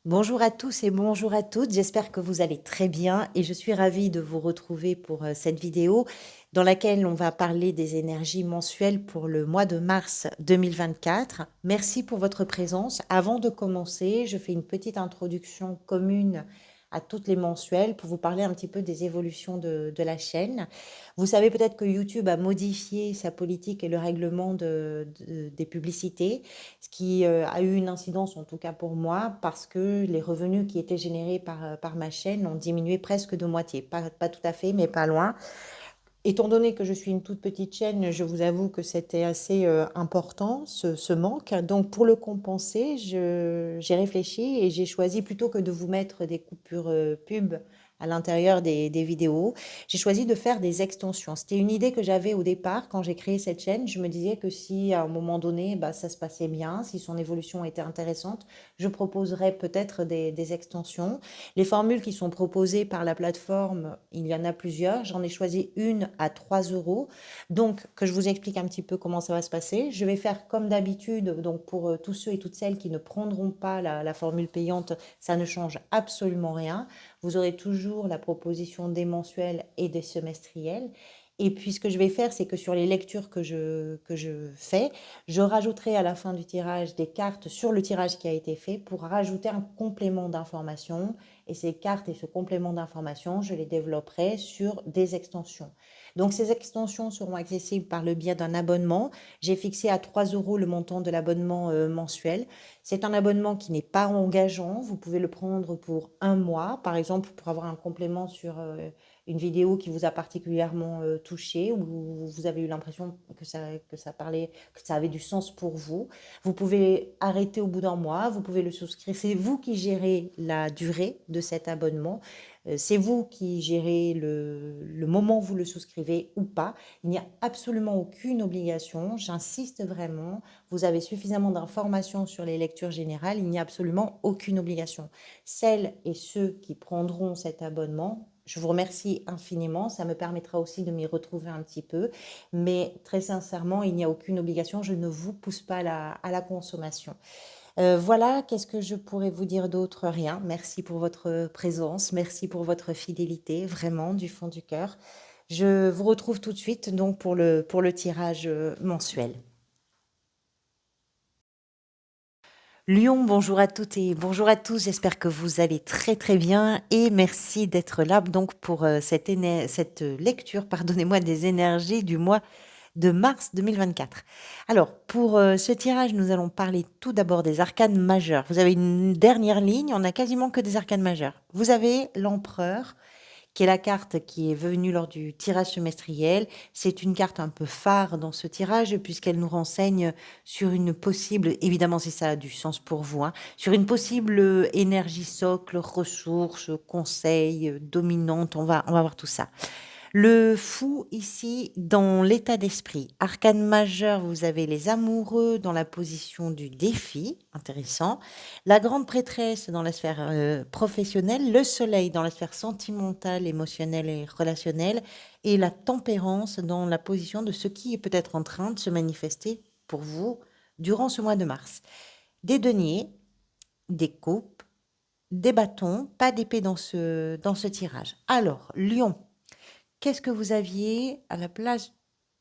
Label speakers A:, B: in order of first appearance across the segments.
A: Bonjour à tous et bonjour à toutes, j'espère que vous allez très bien et je suis ravie de vous retrouver pour cette vidéo dans laquelle on va parler des énergies mensuelles pour le mois de mars 2024. Merci pour votre présence. Avant de commencer, je fais une petite introduction commune à toutes les mensuelles pour vous parler un petit peu des évolutions de la chaîne. Vous savez peut-être que YouTube a modifié sa politique et le règlement des publicités, ce qui a eu une incidence, en tout cas pour moi, parce que les revenus qui étaient générés par ma chaîne ont diminué presque de moitié. Pas tout à fait, mais pas loin. Étant donné que je suis une toute petite chaîne, je vous avoue que c'était assez important, ce manque. Donc, pour le compenser, j'ai réfléchi et j'ai choisi, plutôt que de vous mettre des coupures pub à l'intérieur des vidéos, j'ai choisi de faire des extensions. C'était une idée que j'avais au départ quand j'ai créé cette chaîne. Je me disais que si à un moment donné, bah, ça se passait bien, si son évolution était intéressante, je proposerais peut-être des extensions. Les formules qui sont proposées par la plateforme, il y en a plusieurs. J'en ai choisi une à 3 euros. Donc, que je vous explique un petit peu comment ça va se passer. Je vais faire comme d'habitude. Donc, pour tous ceux et toutes celles qui ne prendront pas la formule payante, ça ne change absolument rien. Vous aurez toujours la proposition des mensuels et des semestriels. Et puis, ce que je vais faire, c'est que sur les lectures que je fais, je rajouterai à la fin du tirage des cartes sur le tirage qui a été fait pour rajouter un complément d'information. Et ces cartes et ce complément d'information, je les développerai sur des extensions. Donc, ces extensions seront accessibles par le biais d'un abonnement. J'ai fixé à 3 euros le montant de l'abonnement mensuel. C'est un abonnement qui n'est pas engageant. Vous pouvez le prendre pour un mois, par exemple, pour avoir un complément sur une vidéo qui vous a particulièrement touché, ou vous avez eu l'impression que ça parlait, que ça avait du sens pour vous. Vous pouvez arrêter au bout d'un mois, vous pouvez le souscrire. C'est vous qui gérez la durée de cet abonnement. C'est vous qui gérez le moment où vous le souscrivez ou pas. Il n'y a absolument aucune obligation. J'insiste vraiment. Vous avez suffisamment d'informations sur les lectures générales. Il n'y a absolument aucune obligation. Celles et ceux qui prendront cet abonnement, je vous remercie infiniment. Ça me permettra aussi de m'y retrouver un petit peu. Mais très sincèrement, il n'y a aucune obligation. Je ne vous pousse pas à la consommation. Voilà, qu'est-ce que je pourrais vous dire d'autre? Rien. Merci pour votre présence, merci pour votre fidélité, vraiment du fond du cœur. Je vous retrouve tout de suite donc pour le tirage mensuel. Lyon, bonjour à toutes et bonjour à tous. J'espère que vous allez très très bien et merci d'être là donc pour cette lecture, pardonnez-moi, des énergies du mois de mars 2024. Alors, pour ce tirage, nous allons parler tout d'abord des arcanes majeures. Vous avez une dernière ligne, on n'a quasiment que des arcanes majeures. Vous avez l'empereur, qui est la carte qui est venue lors du tirage semestriel. C'est une carte un peu phare dans ce tirage puisqu'elle nous renseigne sur une possible, évidemment si ça a du sens pour vous, hein, sur une possible énergie socle, ressources, conseils, dominante. On va voir tout ça. Le fou ici, dans l'état d'esprit. Arcane majeur, vous avez les amoureux dans la position du défi, intéressant. La grande prêtresse dans la sphère professionnelle, le soleil dans la sphère sentimentale, émotionnelle et relationnelle, et la tempérance dans la position de ce qui est peut-être en train de se manifester pour vous durant ce mois de mars. Des deniers, des coupes, des bâtons, pas d'épée dans ce tirage. Alors, Lion. Qu'est-ce que vous aviez à la place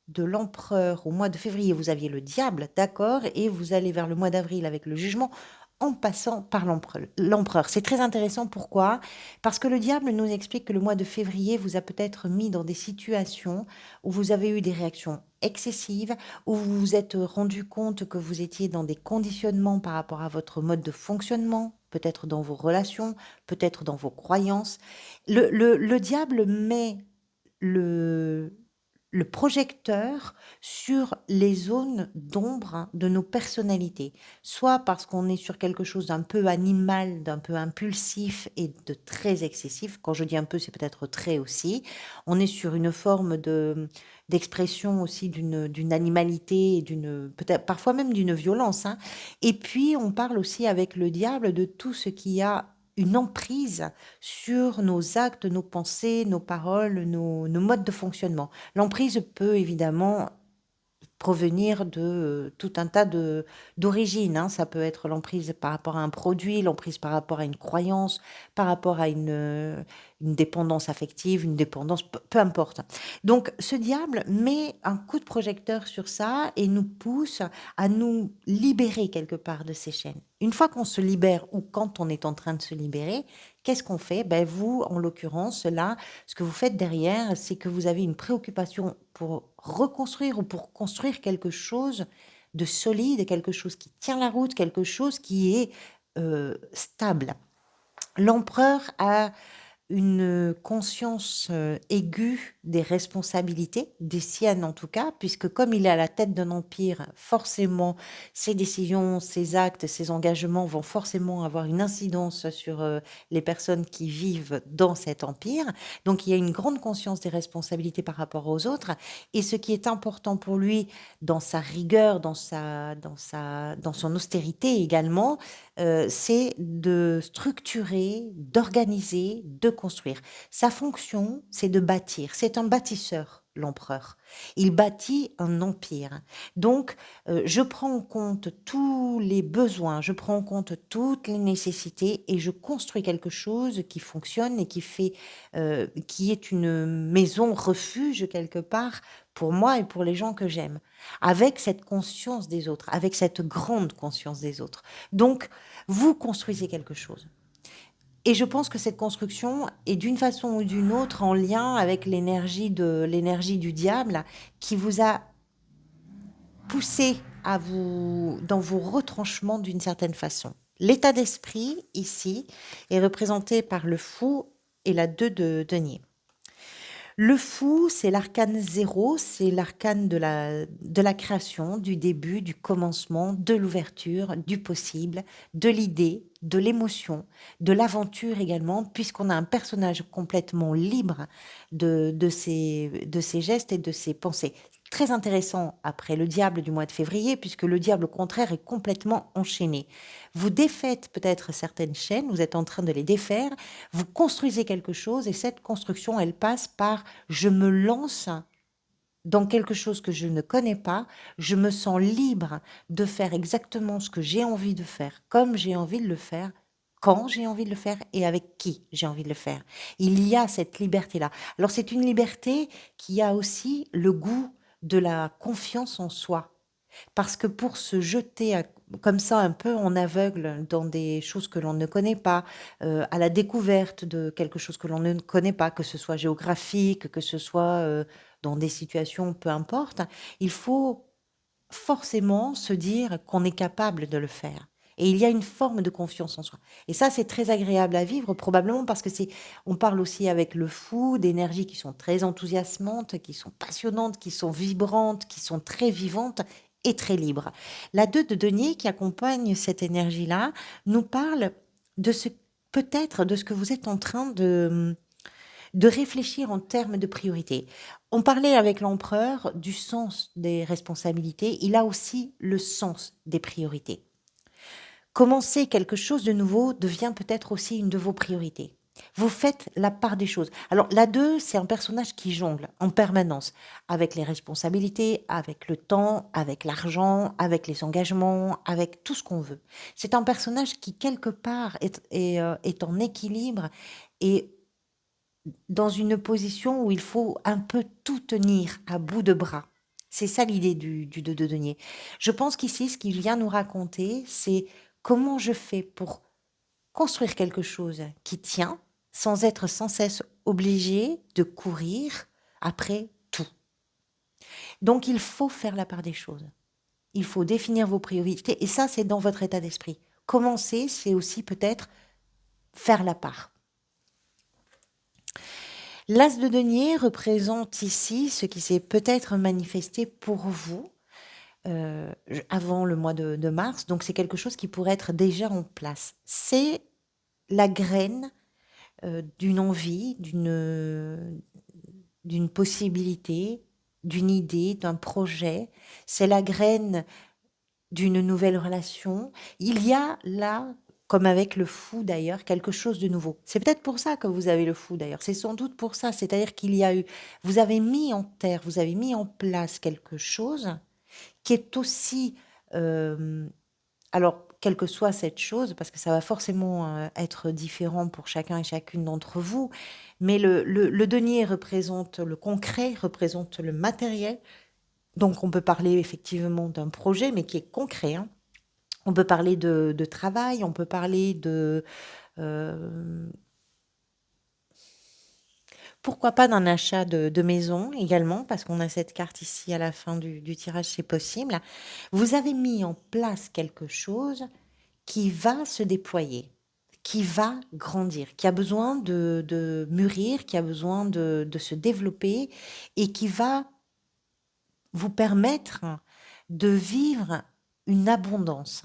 A: de l'empereur au mois de février? Vous aviez le diable, d'accord, et vous allez vers le mois d'avril avec le jugement en passant par l'empereur. C'est très intéressant. Pourquoi? Parce que le diable nous explique que le mois de février vous a peut-être mis dans des situations où vous avez eu des réactions excessives, où vous vous êtes rendu compte que vous étiez dans des conditionnements par rapport à votre mode de fonctionnement, peut-être dans vos relations, peut-être dans vos croyances. Le diable met le, le projecteur sur les zones d'ombre, hein, de nos personnalités, soit parce qu'on est sur quelque chose d'un peu animal, d'un peu impulsif et de très excessif. Quand je dis un peu, c'est peut-être très aussi. On est sur une forme d'expression aussi d'une animalité et peut-être parfois même d'une violence, hein. Et puis, on parle aussi avec le diable de tout ce qui a une emprise sur nos actes, nos pensées, nos paroles, nos modes de fonctionnement. L'emprise peut évidemment provenir de tout un tas d'origines, hein. Ça peut être l'emprise par rapport à un produit, l'emprise par rapport à une croyance, par rapport à une dépendance affective, une dépendance, peu importe. Donc, ce diable met un coup de projecteur sur ça et nous pousse à nous libérer quelque part de ces chaînes. Une fois qu'on se libère ou quand on est en train de se libérer, qu'est-ce qu'on fait? Ben vous, en l'occurrence, là, ce que vous faites derrière, c'est que vous avez une préoccupation pour reconstruire ou pour construire quelque chose de solide, quelque chose qui tient la route, quelque chose qui est stable. L'empereur a une conscience aiguë des responsabilités, des siennes en tout cas, puisque comme il est à la tête d'un empire, forcément, ses décisions, ses actes, ses engagements vont forcément avoir une incidence sur les personnes qui vivent dans cet empire. Donc il y a une grande conscience des responsabilités par rapport aux autres. Et ce qui est important pour lui, dans sa rigueur, dans son austérité également, c'est de structurer, d'organiser, de construire. Sa fonction, c'est de bâtir. C'est un bâtisseur, l'empereur. Il bâtit un empire. Donc, je prends en compte tous les besoins, je prends en compte toutes les nécessités et je construis quelque chose qui fonctionne et qui est une maison refuge quelque part pour moi et pour les gens que j'aime, avec cette conscience des autres, avec cette grande conscience des autres. Donc, vous construisez quelque chose. Et je pense que cette construction est d'une façon ou d'une autre en lien avec l'énergie du diable qui vous a poussé dans vos retranchements d'une certaine façon. L'état d'esprit ici est représenté par le fou et la 2 de denier. Le fou, c'est l'arcane 0, c'est l'arcane de la création, du début, du commencement, de l'ouverture, du possible, de l'idée, de l'émotion, de l'aventure également, puisqu'on a un personnage complètement libre de ses gestes et de ses pensées. Très intéressant après le diable du mois de février, puisque le diable au contraire est complètement enchaîné. Vous défaites peut-être certaines chaînes, vous êtes en train de les défaire, vous construisez quelque chose et cette construction, elle passe par je me lance dans quelque chose que je ne connais pas, je me sens libre de faire exactement ce que j'ai envie de faire, comme j'ai envie de le faire, quand j'ai envie de le faire et avec qui j'ai envie de le faire. Il y a cette liberté-là. Alors c'est une liberté qui a aussi le goût de la confiance en soi. Parce que pour se jeter comme ça un peu en aveugle dans des choses que l'on ne connaît pas, à la découverte de quelque chose que l'on ne connaît pas, que ce soit géographique, que ce soit dans des situations, peu importe, il faut forcément se dire qu'on est capable de le faire. Et il y a une forme de confiance en soi. Et ça, c'est très agréable à vivre, probablement parce que on parle aussi avec le fou d'énergies qui sont très enthousiasmantes, qui sont passionnantes, qui sont vibrantes, qui sont très vivantes et très libres. La 2 de denier qui accompagne cette énergie-là nous parle de peut-être de ce que vous êtes en train de réfléchir en termes de priorité. On parlait avec l'empereur du sens des responsabilités, il a aussi le sens des priorités. Commencer quelque chose de nouveau devient peut-être aussi une de vos priorités. Vous faites la part des choses. Alors, la 2, c'est un personnage qui jongle en permanence avec les responsabilités, avec le temps, avec l'argent, avec les engagements, avec tout ce qu'on veut. C'est un personnage qui, quelque part, est en équilibre et dans une position où il faut un peu tout tenir à bout de bras. C'est ça l'idée du 2 de denier. Je pense qu'ici, ce qu'il vient nous raconter, c'est comment je fais pour construire quelque chose qui tient sans être sans cesse obligé de courir après tout. Donc, il faut faire la part des choses. Il faut définir vos priorités et ça, c'est dans votre état d'esprit. Commencer, c'est aussi peut-être faire la part. L'as de denier représente ici ce qui s'est peut-être manifesté pour vous avant le mois de mars. Donc c'est quelque chose qui pourrait être déjà en place. C'est la graine d'une envie, d'une possibilité, d'une idée, d'un projet. C'est la graine d'une nouvelle relation. Il y a là, comme avec le fou d'ailleurs, quelque chose de nouveau. C'est peut-être pour ça que vous avez le fou d'ailleurs. C'est sans doute pour ça. C'est-à-dire qu'il y a eu, vous avez mis en terre, vous avez mis en place quelque chose qui est aussi, alors, quelle que soit cette chose, parce que ça va forcément être différent pour chacun et chacune d'entre vous, mais le denier représente le concret, représente le matériel. Donc, on peut parler effectivement d'un projet, mais qui est concret, hein. On peut parler de travail, on peut parler euh, pourquoi pas d'un achat de maison également, parce qu'on a cette carte ici à la fin du tirage, c'est possible. Vous avez mis en place quelque chose qui va se déployer, qui va grandir, qui a besoin de mûrir, qui a besoin de se développer et qui va vous permettre de vivre une abondance.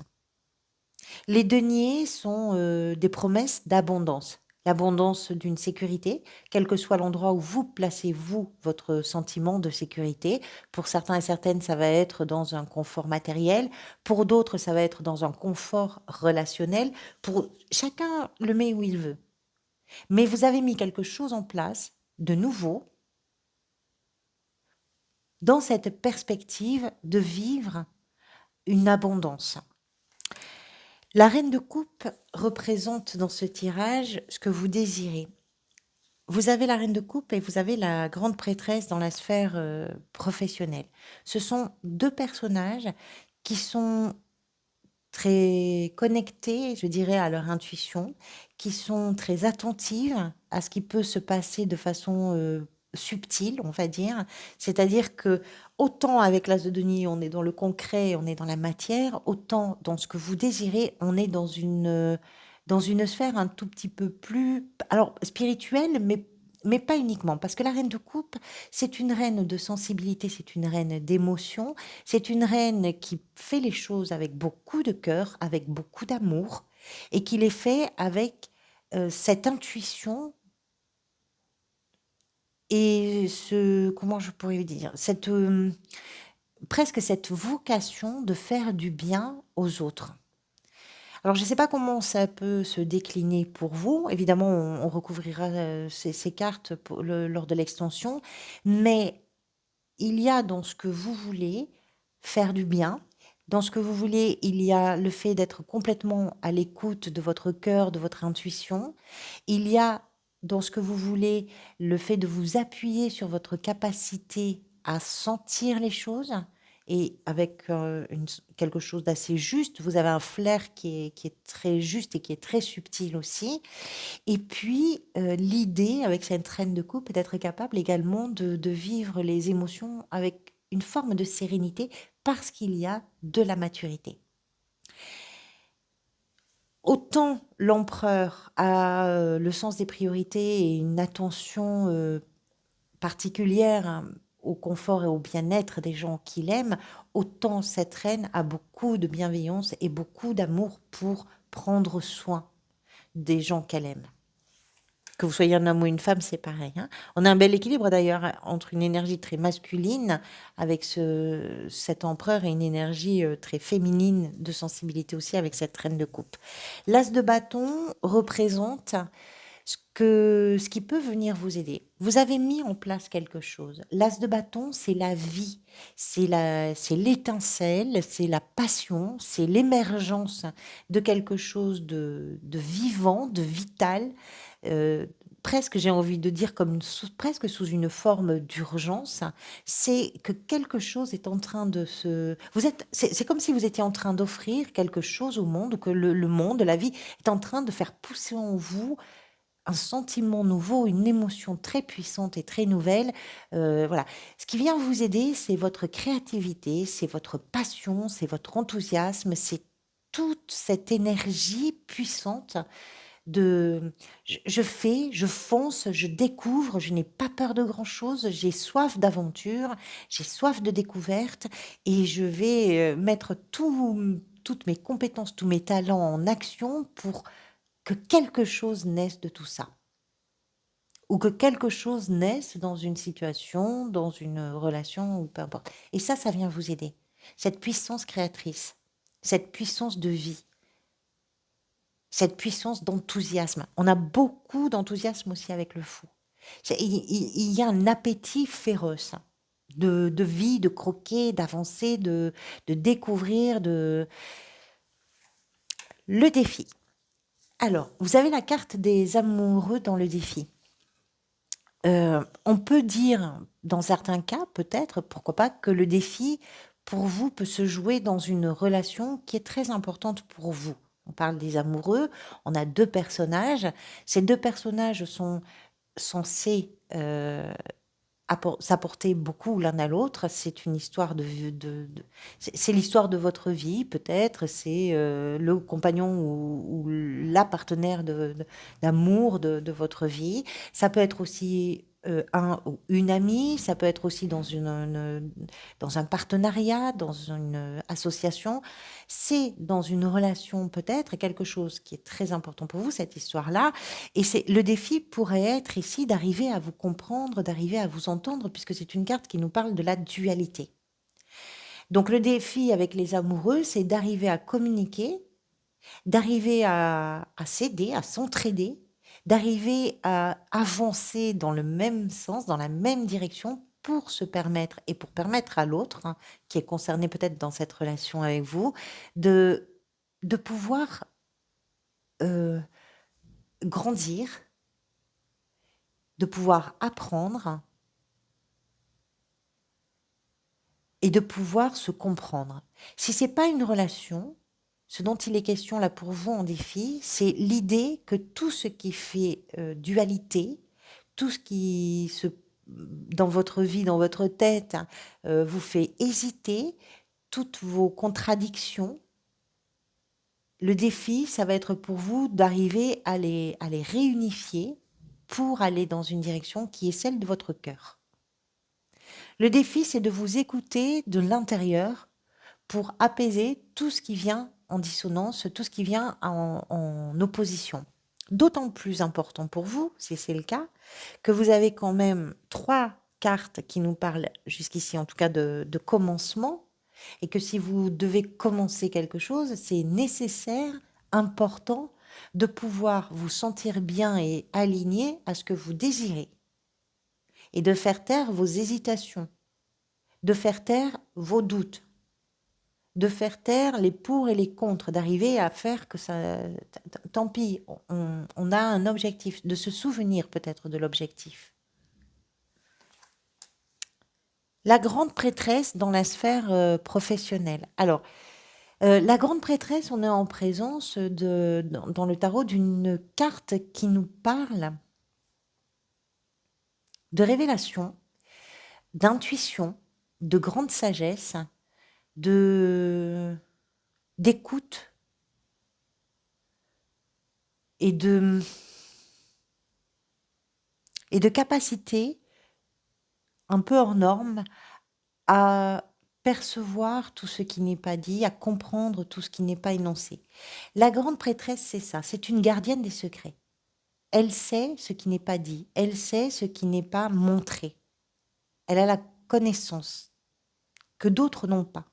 A: Les deniers sont des promesses d'abondance. L'abondance d'une sécurité, quel que soit l'endroit où vous placez, vous, votre sentiment de sécurité. Pour certains et certaines, ça va être dans un confort matériel. Pour d'autres, ça va être dans un confort relationnel. Pour chacun le met où il veut. Mais vous avez mis quelque chose en place de nouveau dans cette perspective de vivre une abondance. La reine de coupe représente dans ce tirage ce que vous désirez. Vous avez la reine de coupe et vous avez la grande prêtresse dans la sphère professionnelle. Ce sont deux personnages qui sont très connectés, je dirais, à leur intuition, qui sont très attentives à ce qui peut se passer de façon subtile, on va dire. C'est-à-dire que autant avec l'as de denier, on est dans le concret, on est dans la matière, autant dans ce que vous désirez, on est dans une sphère un tout petit peu plus, alors spirituelle, mais pas uniquement, parce que la reine de coupe, c'est une reine de sensibilité, c'est une reine d'émotion, c'est une reine qui fait les choses avec beaucoup de cœur, avec beaucoup d'amour, et qui les fait avec cette intuition et comment je pourrais dire, presque cette vocation de faire du bien aux autres. Alors, je ne sais pas comment ça peut se décliner pour vous. Évidemment, on recouvrira ces cartes lors de l'extension, mais il y a dans ce que vous voulez faire du bien. Dans ce que vous voulez, il y a le fait d'être complètement à l'écoute de votre cœur, de votre intuition. Il y a dans ce que vous voulez le fait de vous appuyer sur votre capacité à sentir les choses et avec quelque chose d'assez juste. Vous avez un flair qui est très juste et qui est très subtil aussi. Et puis, l'idée, avec cette reine de coupe, est d'être capable également de vivre les émotions avec une forme de sérénité parce qu'il y a de la maturité. Autant l'empereur a le sens des priorités et une attention particulière au confort et au bien-être des gens qu'il aime, autant cette reine a beaucoup de bienveillance et beaucoup d'amour pour prendre soin des gens qu'elle aime. Que vous soyez un homme ou une femme, c'est pareil, hein. On a un bel équilibre d'ailleurs entre une énergie très masculine avec cet empereur et une énergie très féminine de sensibilité aussi avec cette reine de coupe. L'as de bâton représente ce qui peut venir vous aider. Vous avez mis en place quelque chose. L'as de bâton, c'est la vie, c'est l'étincelle, c'est la passion, c'est l'émergence de quelque chose de vivant, de vital, presque, j'ai envie de dire, presque sous une forme d'urgence. C'est que quelque chose est en train de se... C'est comme si vous étiez en train d'offrir quelque chose au monde, ou que le monde, la vie, est en train de faire pousser en vous un sentiment nouveau, une émotion très puissante et très nouvelle. Voilà. Ce qui vient vous aider, c'est votre créativité, c'est votre passion, c'est votre enthousiasme, c'est toute cette énergie puissante de je fais, je fonce, je découvre, je n'ai pas peur de grand-chose, j'ai soif d'aventure, j'ai soif de découverte et je vais mettre toutes mes compétences, tous mes talents en action pour que quelque chose naisse de tout ça. Ou que quelque chose naisse dans une situation, dans une relation, ou peu importe. Et ça vient vous aider. Cette puissance créatrice, cette puissance de vie, cette puissance d'enthousiasme. On a beaucoup d'enthousiasme aussi avec le fou. Il y a un appétit féroce. de vie, de croquer, d'avancer, de découvrir, le défi. Alors, vous avez la carte des amoureux dans le défi. On peut dire, dans certains cas, peut-être, pourquoi pas, que le défi, pour vous, peut se jouer dans une relation qui est très importante pour vous. On parle des amoureux, on a deux personnages. Ces deux personnages sont censés s'apporter beaucoup l'un à l'autre. C'est une histoire c'est l'histoire de votre vie, peut-être. C'est le compagnon ou la partenaire d'amour de votre vie. Ça peut être aussi un ou une amie. Ça peut être aussi dans un partenariat, dans une association. C'est dans une relation, peut-être, quelque chose qui est très important pour vous, cette histoire-là. Et le défi pourrait être ici d'arriver à vous comprendre, d'arriver à vous entendre, puisque c'est une carte qui nous parle de la dualité. Donc le défi avec les amoureux, c'est d'arriver à communiquer, d'arriver à s'aider, à s'entraider, d'arriver à avancer dans le même sens, dans la même direction, pour se permettre, et pour permettre à l'autre, hein, qui est concerné peut-être dans cette relation avec vous, de pouvoir grandir, de pouvoir apprendre et de pouvoir se comprendre. Si c'est pas une relation, ce dont il est question là pour vous en défi, c'est l'idée que tout ce qui fait dualité, tout ce qui dans votre vie, dans votre tête, hein, vous fait hésiter, toutes vos contradictions, le défi, ça va être pour vous d'arriver à les réunifier pour aller dans une direction qui est celle de votre cœur. Le défi, c'est de vous écouter de l'intérieur pour apaiser tout ce qui vient en dissonance, tout ce qui vient en opposition. D'autant plus important pour vous, si c'est le cas, que vous avez quand même 3 cartes qui nous parlent jusqu'ici, en tout cas de commencement, et que si vous devez commencer quelque chose, c'est nécessaire, important, de pouvoir vous sentir bien et aligné à ce que vous désirez, et de faire taire vos hésitations, de faire taire vos doutes, de faire taire les pour et les contre, d'arriver à faire que ça... Tant pis, on a un objectif, de se souvenir peut-être de l'objectif. La grande prêtresse dans la sphère professionnelle. Alors, la grande prêtresse, on est en présence dans le tarot d'une carte qui nous parle de révélation, d'intuition, de grande sagesse, d'écoute et de capacité un peu hors norme à percevoir tout ce qui n'est pas dit, à comprendre tout ce qui n'est pas énoncé. La grande prêtresse, c'est ça, c'est une gardienne des secrets. Elle sait ce qui n'est pas dit, elle sait ce qui n'est pas montré. Elle a la connaissance que d'autres n'ont pas.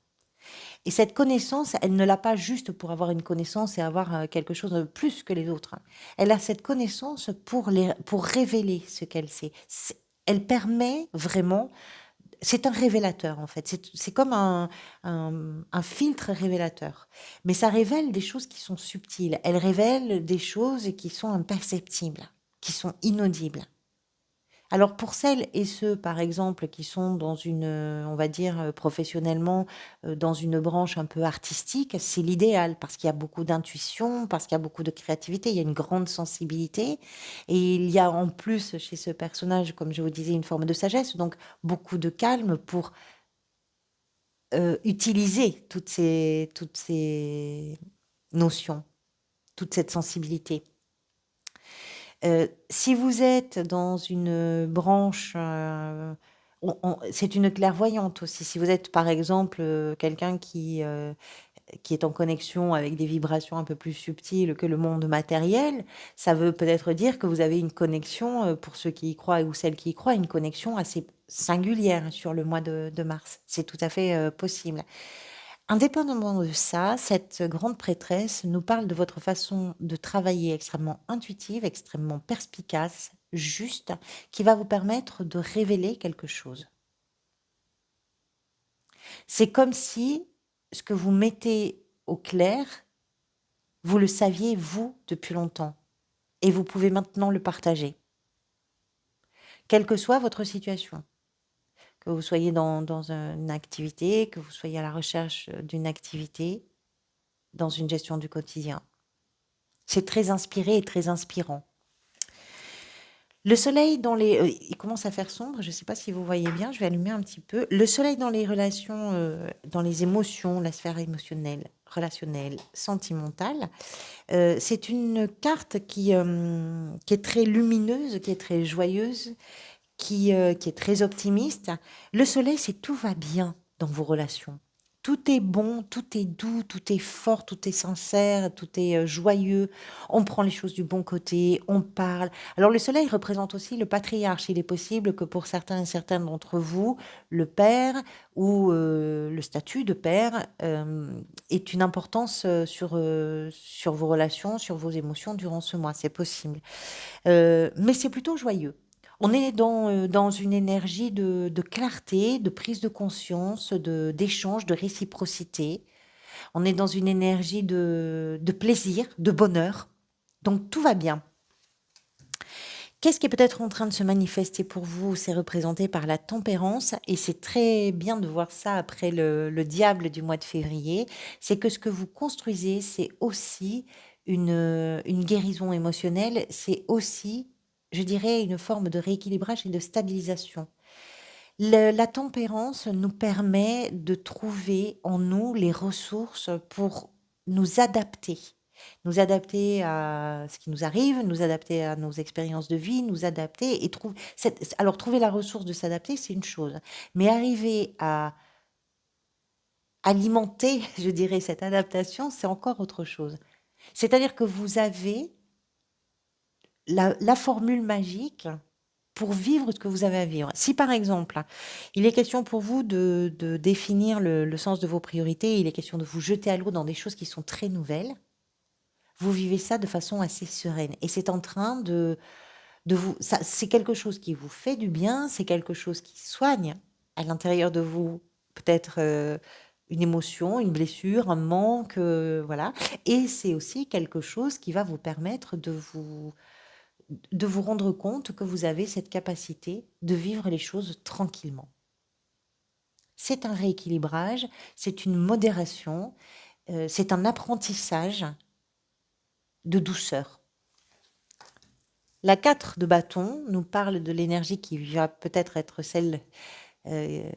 A: Et cette connaissance, elle ne l'a pas juste pour avoir une connaissance et avoir quelque chose de plus que les autres. Elle a cette connaissance pour révéler ce qu'elle sait. Elle permet vraiment, c'est un révélateur en fait, c'est comme un filtre révélateur. Mais ça révèle des choses qui sont subtiles, elle révèle des choses qui sont imperceptibles, qui sont inaudibles. Alors pour celles et ceux, par exemple, qui sont dans on va dire professionnellement, dans une branche un peu artistique, c'est l'idéal parce qu'il y a beaucoup d'intuition, parce qu'il y a beaucoup de créativité, il y a une grande sensibilité et il y a en plus chez ce personnage, comme je vous disais, une forme de sagesse, donc beaucoup de calme pour utiliser toutes ces notions, toute cette sensibilité. Si vous êtes dans une branche, c'est une clairvoyante aussi. Si vous êtes, par exemple, quelqu'un qui est en connexion avec des vibrations un peu plus subtiles que le monde matériel, ça veut peut-être dire que vous avez une connexion, pour ceux qui y croient ou celles qui y croient, une connexion assez singulière sur le mois de mars. C'est tout à fait possible. Indépendamment de ça, cette grande prêtresse nous parle de votre façon de travailler extrêmement intuitive, extrêmement perspicace, juste, qui va vous permettre de révéler quelque chose. C'est comme si ce que vous mettez au clair, vous le saviez, vous, depuis longtemps. Et vous pouvez maintenant le partager. Quelle que soit votre situation. Que vous soyez dans une activité, que vous soyez à la recherche d'une activité, dans une gestion du quotidien. C'est très inspiré et très inspirant. Le soleil dans les... il commence à faire sombre, je ne sais pas si vous voyez bien, je vais allumer un petit peu. Le soleil dans les relations, dans les émotions, la sphère émotionnelle, relationnelle, sentimentale, c'est une carte qui est très lumineuse, qui est très joyeuse, qui est très optimiste. Le soleil, c'est tout va bien dans vos relations. Tout est bon, tout est doux, tout est fort, tout est sincère, tout est joyeux. On prend les choses du bon côté, on parle. Alors le soleil représente aussi le patriarche. Il est possible que pour certains et certaines d'entre vous, le père ou le statut de père ait une importance sur vos relations, sur vos émotions durant ce mois. C'est possible. Mais c'est plutôt joyeux. On est dans une énergie de clarté, de prise de conscience, d'échange, de réciprocité. On est dans une énergie de plaisir, de bonheur. Donc tout va bien. Qu'est-ce qui est peut-être en train de se manifester pour vous? C'est représenté par la tempérance et c'est très bien de voir ça après le diable du mois de février. C'est que ce que vous construisez, c'est aussi une guérison émotionnelle, c'est aussi, je dirais, une forme de rééquilibrage et de stabilisation. La tempérance nous permet de trouver en nous les ressources pour nous adapter. Nous adapter à ce qui nous arrive, nous adapter à nos expériences de vie, nous adapter et alors trouver la ressource de s'adapter, c'est une chose. Mais arriver à alimenter, je dirais, cette adaptation, c'est encore autre chose. C'est-à-dire que vous avez la formule magique pour vivre ce que vous avez à vivre. Si par exemple, il est question pour vous de définir le sens de vos priorités, il est question de vous jeter à l'eau dans des choses qui sont très nouvelles, vous vivez ça de façon assez sereine. Et c'est en train de vous... C'est quelque chose qui vous fait du bien, c'est quelque chose qui soigne à l'intérieur de vous, peut-être une émotion, une blessure, un manque, voilà. Et c'est aussi quelque chose qui va vous permettre de vous rendre compte que vous avez cette capacité de vivre les choses tranquillement. C'est un rééquilibrage, c'est une modération, c'est un apprentissage de douceur. La 4 de bâton nous parle de l'énergie qui va peut-être être celle euh,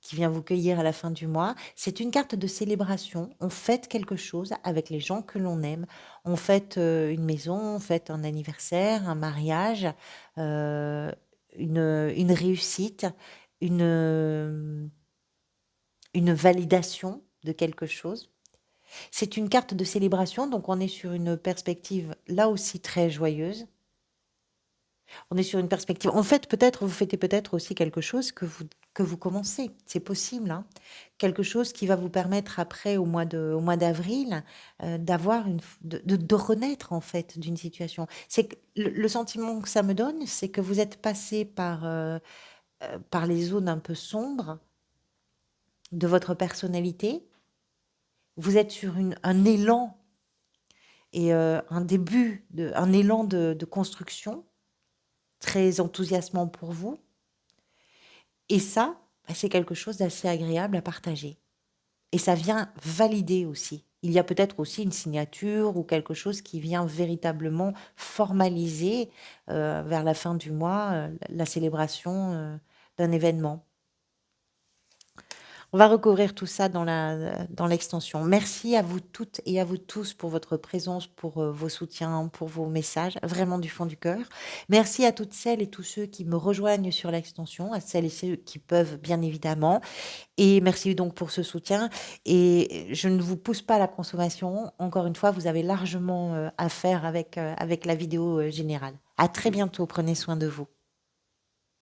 A: qui vient vous cueillir à la fin du mois. C'est une carte de célébration. On fête quelque chose avec les gens que l'on aime. On fête une maison, on fête un anniversaire, un mariage, euh, une réussite, une, une validation de quelque chose. C'est une carte de célébration, donc on est sur une perspective là aussi très joyeuse. On est sur une perspective. En fait, peut-être, vous fêtez peut-être aussi quelque chose que vous commencez. C'est possible, hein. Quelque chose qui va vous permettre après, au mois d'avril, d'avoir de renaître, en fait, d'une situation. C'est que le sentiment que ça me donne, c'est que vous êtes passé par les zones un peu sombres de votre personnalité. Vous êtes sur un élan et un début, un élan de construction très enthousiasmant pour vous. Et ça, bah, c'est quelque chose d'assez agréable à partager. Et ça vient valider aussi. Il y a peut-être aussi une signature ou quelque chose qui vient véritablement formaliser vers la fin du mois la célébration d'un événement. On va recouvrir tout ça dans l'extension. Merci à vous toutes et à vous tous pour votre présence, pour vos soutiens, pour vos messages, vraiment du fond du cœur. Merci à toutes celles et tous ceux qui me rejoignent sur l'extension, à celles et ceux qui peuvent, bien évidemment. Et merci donc pour ce soutien. Et je ne vous pousse pas à la consommation. Encore une fois, vous avez largement à faire avec la vidéo générale. À très bientôt. Prenez soin de vous.